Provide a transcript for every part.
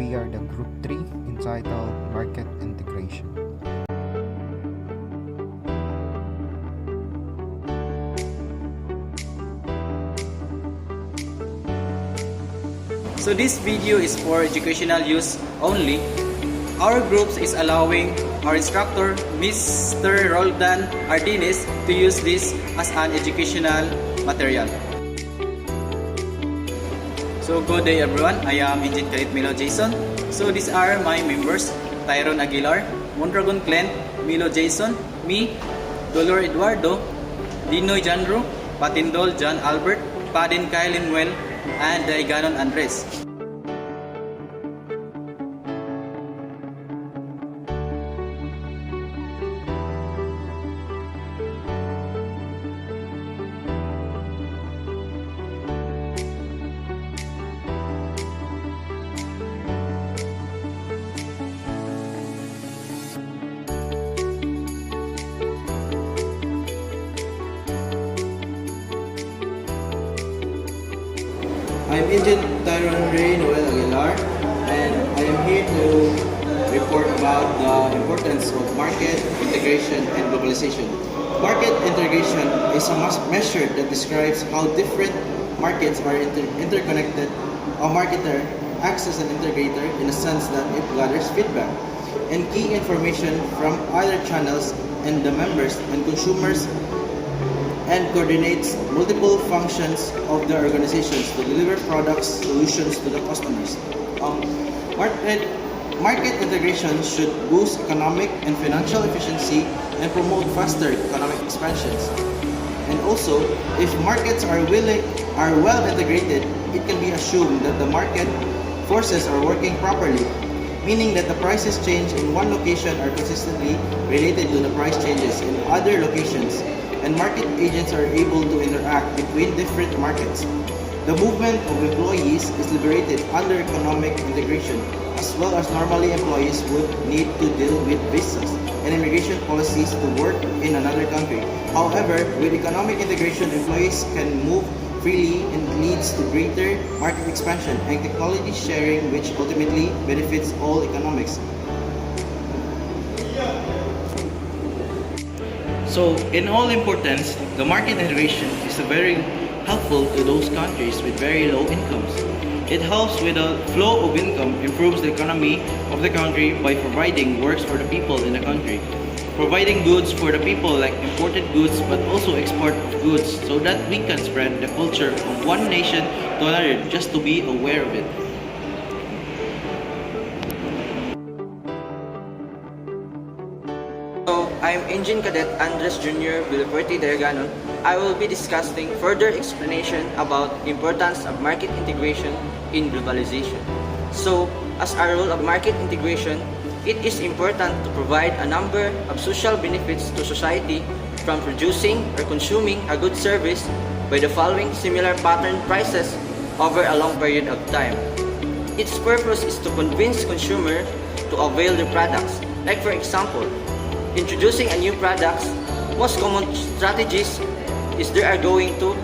we are the Group 3 entitled Market Integration. So this video is for educational use only. Our groups is allowing our instructor, Mr. Roldan Ardinis, to use this as an educational material. So good day everyone, I am Engine Cadet Milo Jason. So these are my members: Tyron Aguilar, Mondragon Clint, Milo Jason, me, Dolor Eduardo, Dinoy Janro, Patindol John Albert, Padin Kylin Well, and Daiganon Andres. I'm Agent Tyron Ray Noel Aguilar, and I am here to report about the importance of market integration and globalization. Market integration is a measure that describes how different markets are interconnected. A marketer acts as an integrator in a sense that it gathers feedback and key information from other channels and the members and consumers, and coordinates multiple functions of the organizations to deliver products, solutions to the customers. Market integration should boost economic and financial efficiency and promote faster economic expansions. And also, if markets are well integrated, it can be assumed that the market forces are working properly, meaning that the prices change in one location are consistently related to the price changes in other locations, and market agents are able to interact between different markets. The movement of employees is liberated under economic integration, as well as normally employees would need to deal with visas and immigration policies to work in another country. However, with economic integration, employees can move freely and leads to greater market expansion and technology sharing, which ultimately benefits all economics. So, in all importance, the market integration is very helpful to those countries with very low incomes. It helps with the flow of income, improves the economy of the country by providing works for the people in the country, providing goods for the people like imported goods but also export of goods, so that we can spread the culture of one nation to another, just to be aware of it. I'm Engine Cadet Andres Jr. Villaverde Daiganon. I will be discussing further explanation about the importance of market integration in globalization. So, as a role of market integration, it is important to provide a number of social benefits to society from producing or consuming a good service by the following similar pattern prices over a long period of time. Its purpose is to convince consumers to avail the products. Like for example, introducing a new product, most common strategies is they are going to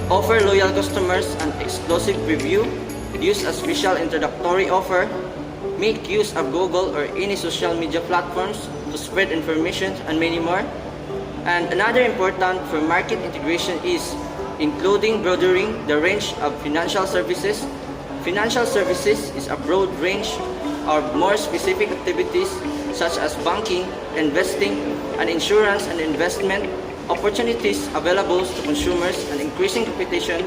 offer loyal customers an exclusive preview, use a special introductory offer, make use of Google or any social media platforms to spread information, and many more. And another important for market integration is including broadening the range of financial services. Financial services is a broad range of more specific activities such as banking, investing, and insurance and investment opportunities available to consumers, and increasing competition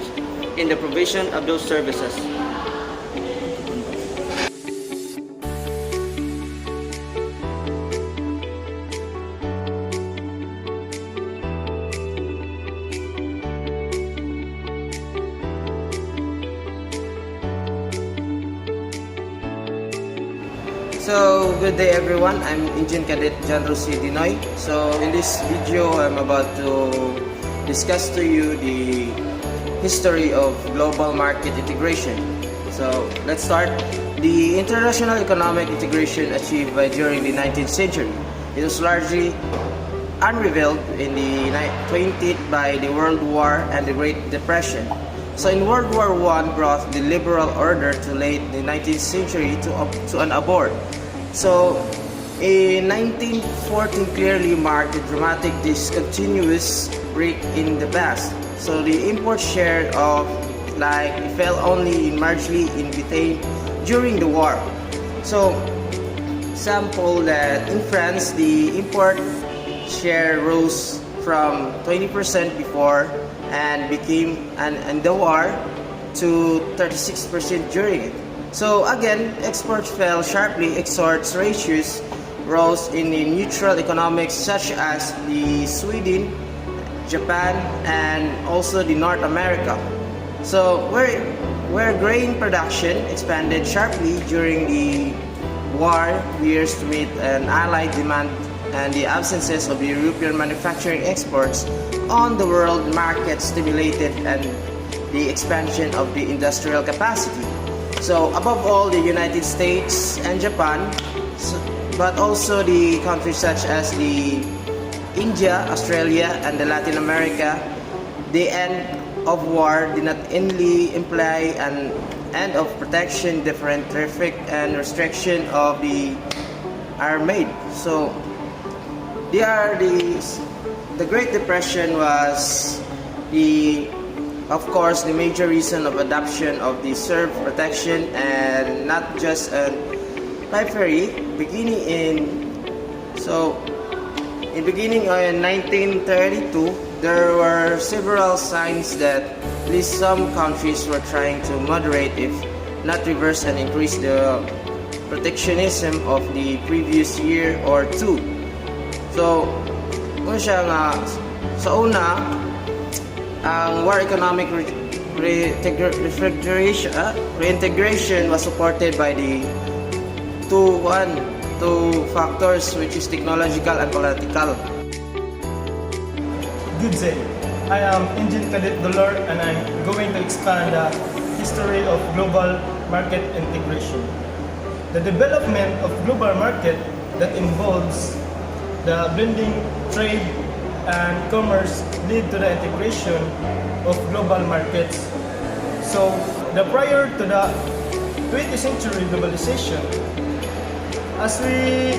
in the provision of those services. So, good day everyone, I'm Engine Cadet John Rossi Dinoy. So, in this video, I'm about to discuss to you the history of global market integration. So, let's start. The international economic integration achieved during the 19th century. It was largely unrevealed in the 20th by the World War and the Great Depression. So in World War I brought the liberal order to late the 19th century to an abort. So in 1914 clearly marked the dramatic discontinuous break in the past. So the import share of fell only marginally in Britain during the war. So sample that in France the import share rose from 20% before and became and the war to 36% during it. So again, exports fell sharply, exports ratios rose in the neutral economics such as the Sweden, Japan, and also the North America. So where grain production expanded sharply during the war years to meet an allied demand and the absences of European manufacturing exports on the world market stimulated and the expansion of the industrial capacity. So above all, the United States and Japan, but also the countries such as the India, Australia, and the Latin America, the end of war did not only imply an end of protection, different terrific and restriction of the are made. So they are the Great Depression was of course the major reason of adoption of the serf protection, and not just a periphery beginning in 1932 there were several signs that at least some countries were trying to moderate, if not reverse and increase the protectionism of the previous year or two. So, kung siya nga, sa una, ang war economic reintegration was supported by the two factors, which is technological and political. Good day. I am Engine Cadet Dolor, and I'm going to expand the history of global market integration. The development of global market that involves the blending trade and commerce lead to the integration of global markets. So, prior to the 20th century globalization, as we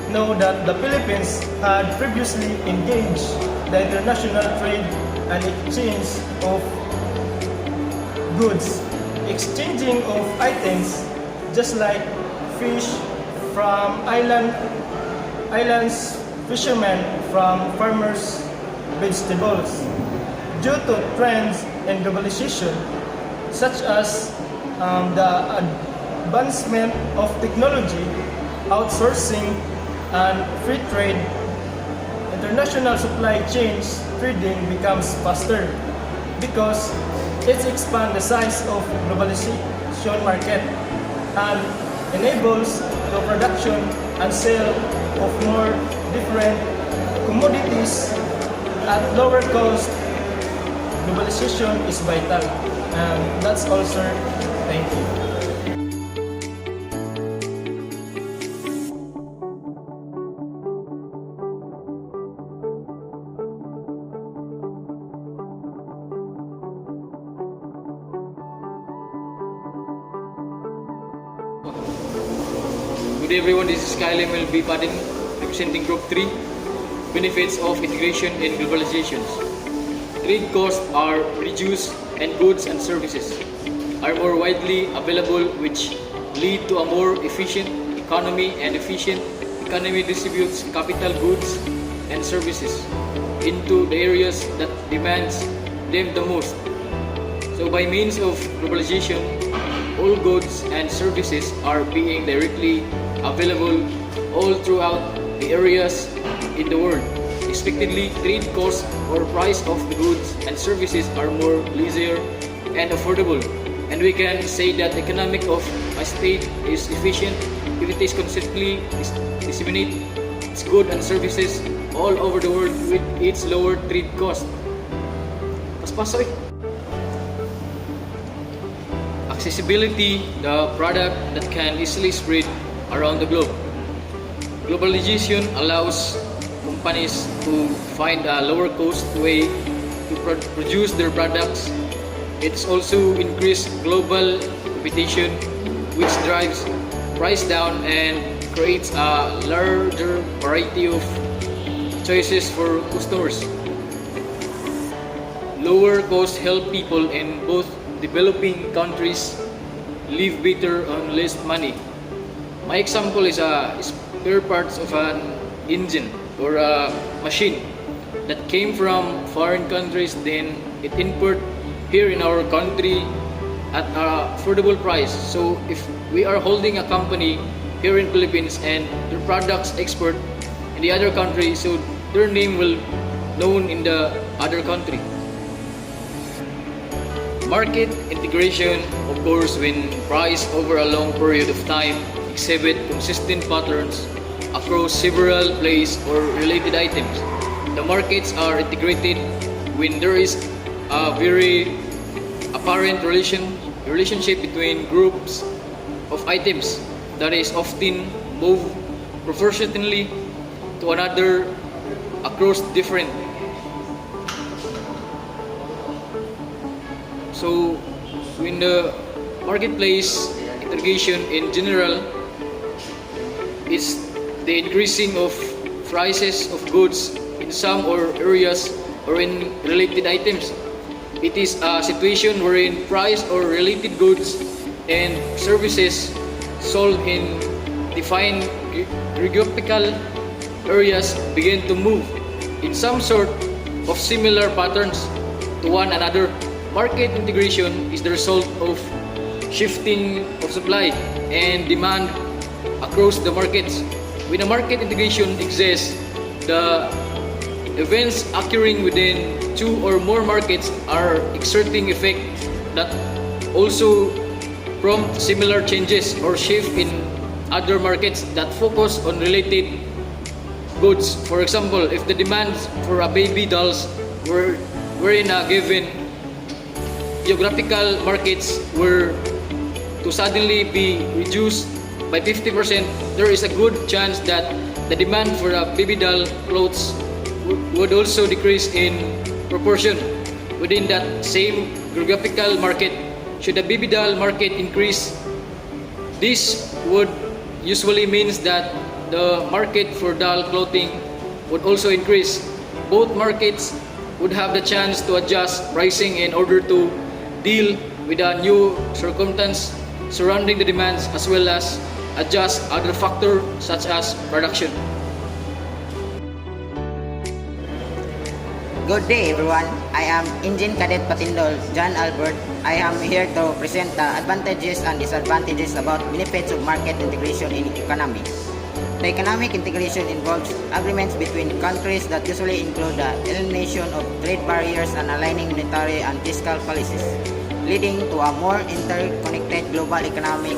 know that the Philippines had previously engaged the international trade and exchange of goods, exchanging of items just like fish from islands, fishermen from farmers, vegetables. Due to trends in globalization, such as the advancement of technology, outsourcing, and free trade, international supply chains trading becomes faster because it expands the size of globalization market and enables the production and sale of more different commodities at lower cost. Globalization is vital, and that's all, sir. Thank you. Good day everyone, this is Kyle ML B. Padin representing Group 3, Benefits of Integration in Globalizations. Trade costs are reduced and goods and services are more widely available, which lead to a more efficient economy, and efficient economy distributes capital, goods and services into the areas that demands them the most. So by means of globalization, all goods and services are being directly available all throughout the areas in the world. Expectedly, trade costs or price of the goods and services are more leisure and affordable, and we can say that the economic of a state is efficient if it is consistently disseminate its goods and services all over the world with its lower trade cost. Paspasoy. Accessibility, the product that can easily spread around the globe. Globalization allows companies to find a lower cost way to produce their products It's also increased global competition, which drives price down and creates a larger variety of choices for customers. Lower costs help people in both developing countries live better on less money. My example is spare parts of an engine or a machine that came from foreign countries, then it import here in our country at an affordable price. So if we are holding a company here in Philippines and their products export in the other country, so their name will known in the other country. Market integration occurs when price over a long period of time exhibit consistent patterns across several places or related items. The markets are integrated when there is a very apparent relationship between groups of items that is often move proportionally to another across different. So when the marketplace integration in general is the increasing of prices of goods in some or areas or in related items. It is a situation wherein price or related goods and services sold in defined geographical areas begin to move in some sort of similar patterns to one another. Market integration is the result of shifting of supply and demand across the markets. When a market integration exists, the events occurring within two or more markets are exerting effect that also prompt similar changes or shift in other markets that focus on related goods. For example, if the demand for a baby dolls were in a given geographical markets were to suddenly be reduced by 50%, there is a good chance that the demand for a baby doll clothes would also decrease in proportion within that same geographical market. Should the baby doll market increase, this would usually means that the market for doll clothing would also increase. Both markets would have the chance to adjust pricing in order to deal with a new circumstance surrounding the demands as well as adjust other factors such as production. Good day everyone. I am Engine Cadet Patindol John Albert. I am here to present the advantages and disadvantages about benefits of market integration in economy. The economic integration involves agreements between countries that usually include the elimination of trade barriers and aligning monetary and fiscal policies, leading to a more interconnected global economy.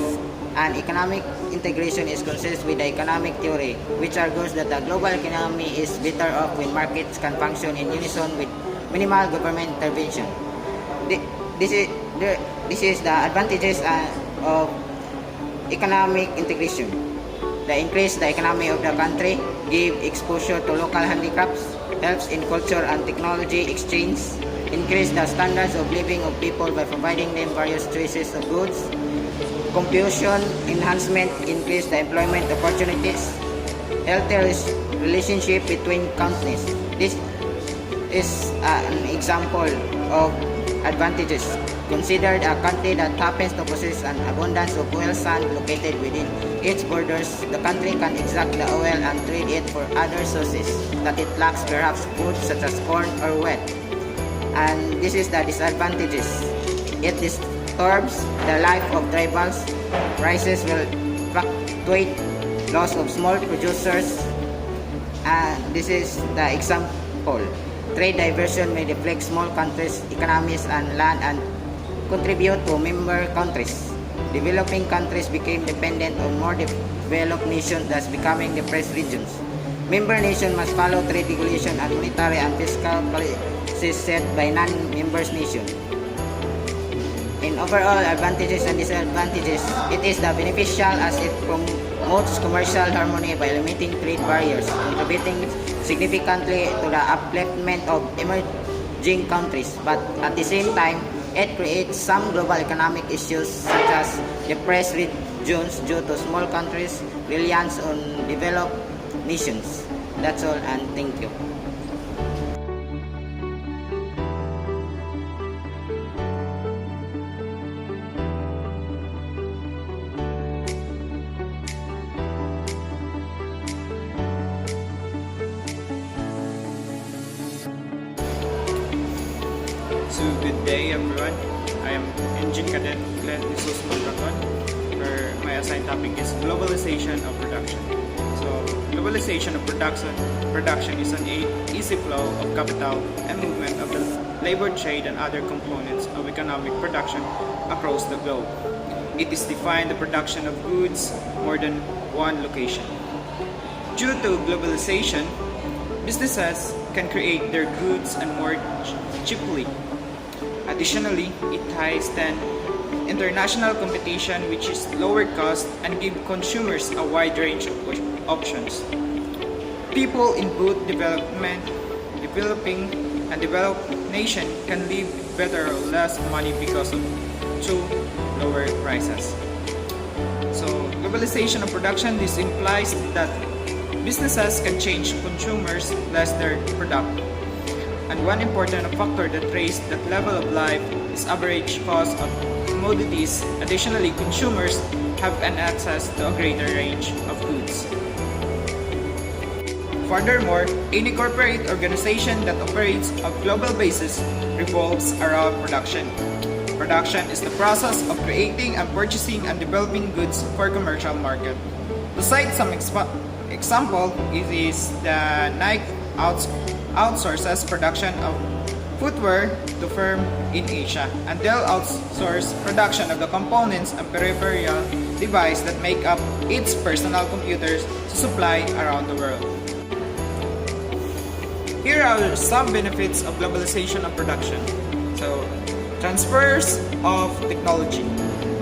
And economic integration is consistent with the economic theory, which argues that the global economy is better off when markets can function in unison with minimal government intervention. This is the advantages of economic integration. They increase the economy of the country, give exposure to local handicrafts, helps in culture and technology exchange, increase the standards of living of people by providing them various choices of goods, competition enhancement, increase the employment opportunities, healthier relationship between countries. This is an example of advantages. Consider a country that happens to possess an abundance of oil sand located within its borders. The country can extract the oil and trade it for other sources that it lacks, perhaps food such as corn or wheat. And this is the disadvantages. It disturbs the life of tribals. Prices will fluctuate, loss of small producers. And this is the example. Trade diversion may deflect small countries' economies and land and contribute to member countries. Developing countries became dependent on more developed nations, thus becoming depressed regions. Member nations must follow trade regulation and monetary and fiscal policies set by non-members nations. In overall advantages and disadvantages, it is the beneficial as it promotes commercial harmony by eliminating trade barriers, contributing significantly to the upliftment of emerging countries, but at the same time It creates some global economic issues such as depressed regions due to small countries' reliance on developed nations. That's all, and thank you. So good day everyone. I am Engine Cadet Glenn Jesus Mondragon, where my assigned topic is globalization of production. So globalization of production is an easy flow of capital and movement of the labor, trade, and other components of economic production across the globe. It is defined the production of goods more than one location. Due to globalization, businesses can create their goods and more cheaply. Additionally, it heightened international competition, which is lower cost and give consumers a wide range of options. People in both developing and developed nations can live better or less money because of lower prices. So, globalization of production, this implies that businesses can change consumers less their product. And one important factor that raises that level of life is average cost of commodities. Additionally, consumers have an access to a greater range of goods. Furthermore, any corporate organization that operates on a global basis revolves around production. Production is the process of creating and purchasing and developing goods for commercial market. To cite some example, it is the Nike outsources production of footwear to firm in Asia, and Dell outsources production of the components and peripheral devices that make up its personal computers to supply around the world. Here are some benefits of globalization of production. So, transfers of technology.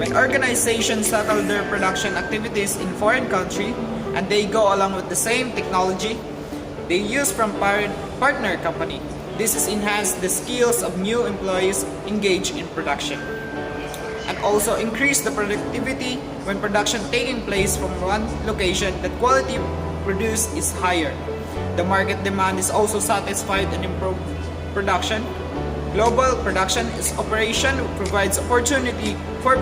When organizations settle their production activities in foreign country and they go along with the same technology they use from partner company. This has enhanced the skills of new employees engaged in production, and also increase the productivity when production taking place from one location. The quality produced is higher. The market demand is also satisfied and improved production. Global production is operation provides opportunity for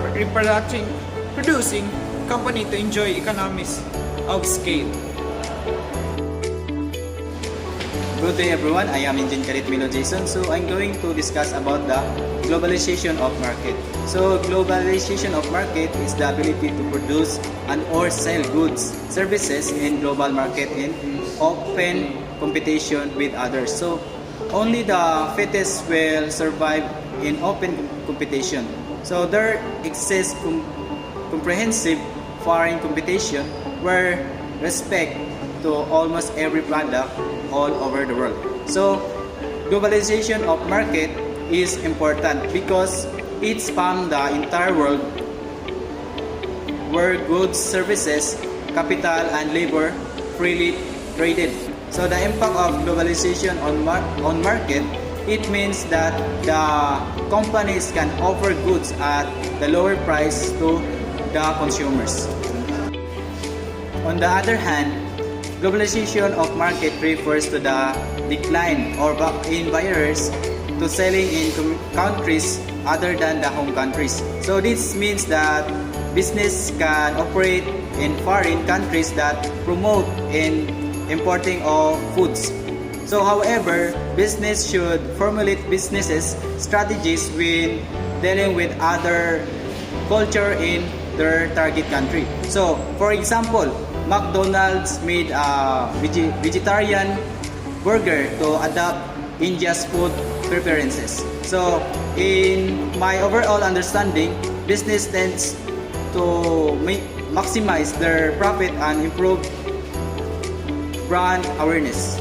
producing company to enjoy economies of scale. Good day everyone, I am Engine Cadet Milo Jason. So I'm going to discuss about the globalization of market. So globalization of market is the ability to produce and or sell goods, services in global market in open competition with others. So only the fittest will survive in open competition. So there exists comprehensive foreign competition where respect to almost every product all over the world. So globalization of market is important because it spans the entire world where goods, services, capital, and labor freely traded. So the impact of globalization on market, it means that the companies can offer goods at the lower price to the consumers. On the other hand, globalization of market refers to the decline or in barriers to selling in countries other than the home countries. So this means that business can operate in foreign countries that promote in importing of foods. So however, business should formulate businesses strategies when dealing with other culture in their target country. So for example, McDonald's made a vegetarian burger to adapt India's food preferences. So, in my overall understanding, business tends to maximize their profit and improve brand awareness.